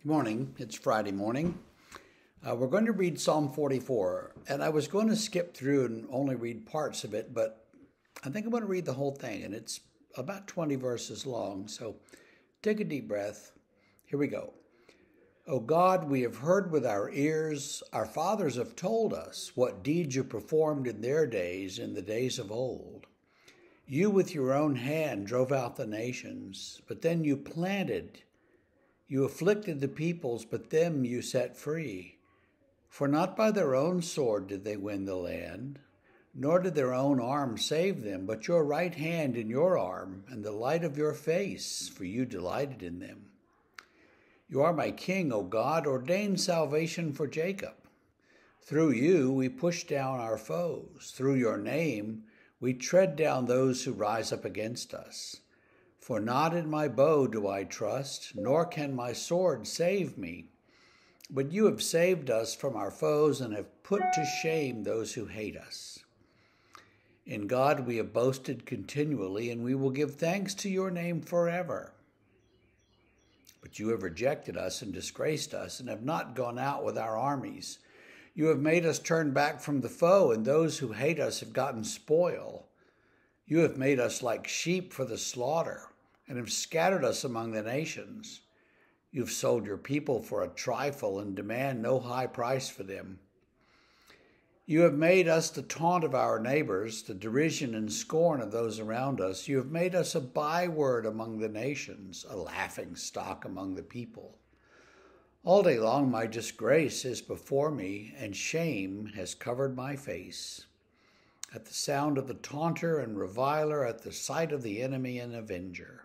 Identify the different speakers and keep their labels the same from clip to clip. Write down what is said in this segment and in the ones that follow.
Speaker 1: Good morning. It's Friday morning. We're going to read Psalm 44, and I was going to skip through and only read parts of it, but I think I'm going to read the whole thing, and it's about 20 verses long, so take a deep breath. Here we go. O God, we have heard with our ears, our fathers have told us what deeds you performed in their days, in the days of old. You with your own hand drove out the nations, but then you planted. You afflicted the peoples, but them you set free. For not by their own sword did they win the land, nor did their own arm save them, but your right hand and your arm, and the light of your face, for you delighted in them. You are my king, O God, ordain salvation for Jacob. Through you we push down our foes. Through your name we tread down those who rise up against us. For not in my bow do I trust, nor can my sword save me. But you have saved us from our foes and have put to shame those who hate us. In God we have boasted continually, and we will give thanks to your name forever. But you have rejected us and disgraced us, and have not gone out with our armies. You have made us turn back from the foe, and those who hate us have gotten spoil. You have made us like sheep for the slaughter, and have scattered us among the nations. You've sold your people for a trifle and demand no high price for them. You have made us the taunt of our neighbors, the derision and scorn of those around us. You have made us a byword among the nations, a laughing stock among the people. All day long my disgrace is before me, and shame has covered my face. At the sound of the taunter and reviler, at the sight of the enemy and avenger.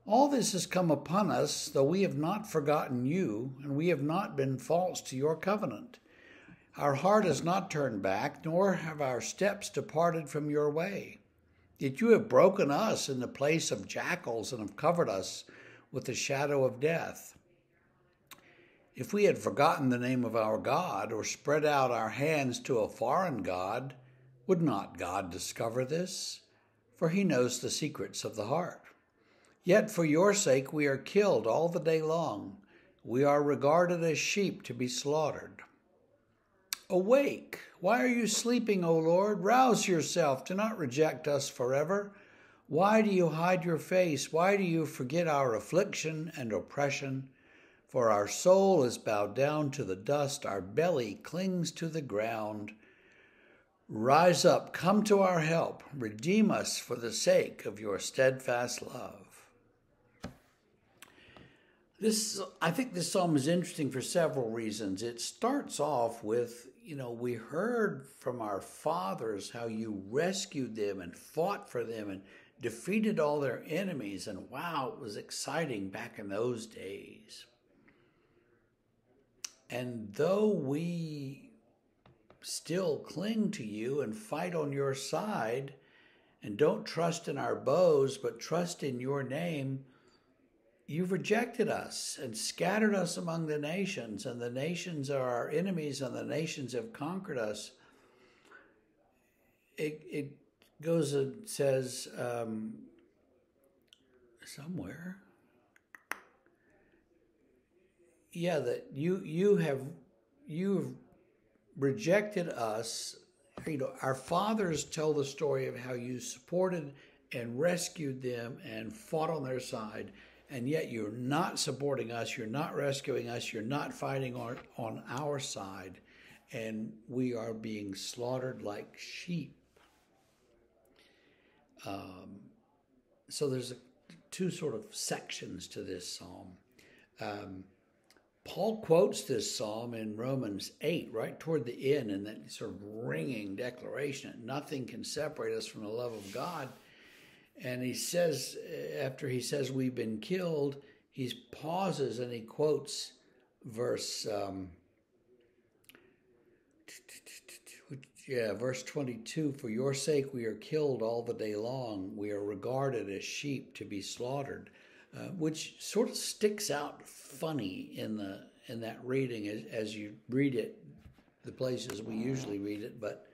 Speaker 1: All this has come upon us, though we have not forgotten you, and we have not been false to your covenant. Our heart has not turned back, nor have our steps departed from your way. Yet you have broken us in the place of jackals and have covered us with the shadow of death. If we had forgotten the name of our God, or spread out our hands to a foreign god, would not God discover this? For he knows the secrets of the heart. Yet for your sake we are killed all the day long. We are regarded as sheep to be slaughtered. Awake! Why are you sleeping, O Lord? Rouse yourself. Do not reject us forever. Why do you hide your face? Why do you forget our affliction and oppression? For our soul is bowed down to the dust. Our belly clings to the ground. Rise up, come to our help. Redeem us for the sake of your steadfast love. I think this psalm is interesting for several reasons. It starts off with, we heard from our fathers how you rescued them and fought for them and defeated all their enemies. And wow, it was exciting back in those days. And though we still cling to you and fight on your side and don't trust in our bows, but trust in your name, you've rejected us and scattered us among the nations, and the nations are our enemies, and the nations have conquered us. It goes and says somewhere, that you've rejected us. Our fathers tell the story of how you supported and rescued them and fought on their side. And yet you're not supporting us, you're not rescuing us, you're not fighting on our side, and we are being slaughtered like sheep. So there's two sort of sections to this psalm. Paul quotes this psalm in Romans 8, right toward the end, in that sort of ringing declaration that nothing can separate us from the love of God. And he says, after he says we've been killed, he pauses and he quotes verse 22, for your sake we are killed all the day long. We are regarded as sheep to be slaughtered, which sort of sticks out funny in that reading as you read it, the places we usually read it. But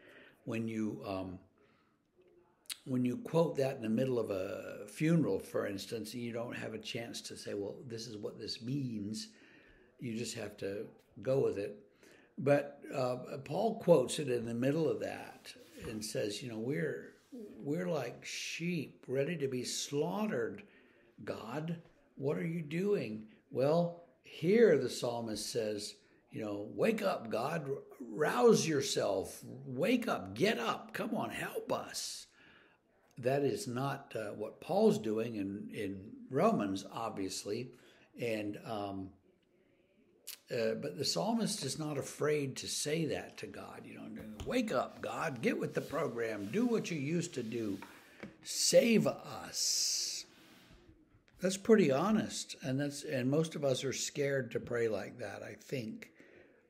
Speaker 1: when you quote that in the middle of a funeral, for instance, you don't have a chance to say, well, this is what this means. you just have to go with it. But Paul quotes it in the middle of that and says, we're like sheep ready to be slaughtered. God, what are you doing? Well, here the psalmist says, wake up, God, rouse yourself, wake up, get up, come on, help us. That is not what Paul's doing in Romans, obviously, but the psalmist is not afraid to say that to God. Wake up, God, get with the program, do what you used to do, save us. That's pretty honest, and most of us are scared to pray like that, I think.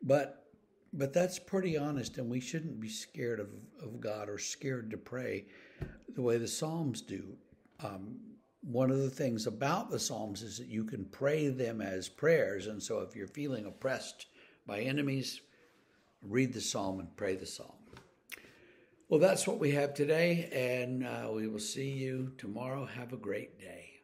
Speaker 1: But that's pretty honest, and we shouldn't be scared of God or scared to pray the way the Psalms do. One of the things about the Psalms is that you can pray them as prayers, and so if you're feeling oppressed by enemies, read the Psalm and pray the Psalm. Well, that's what we have today, and we will see you tomorrow. Have a great day.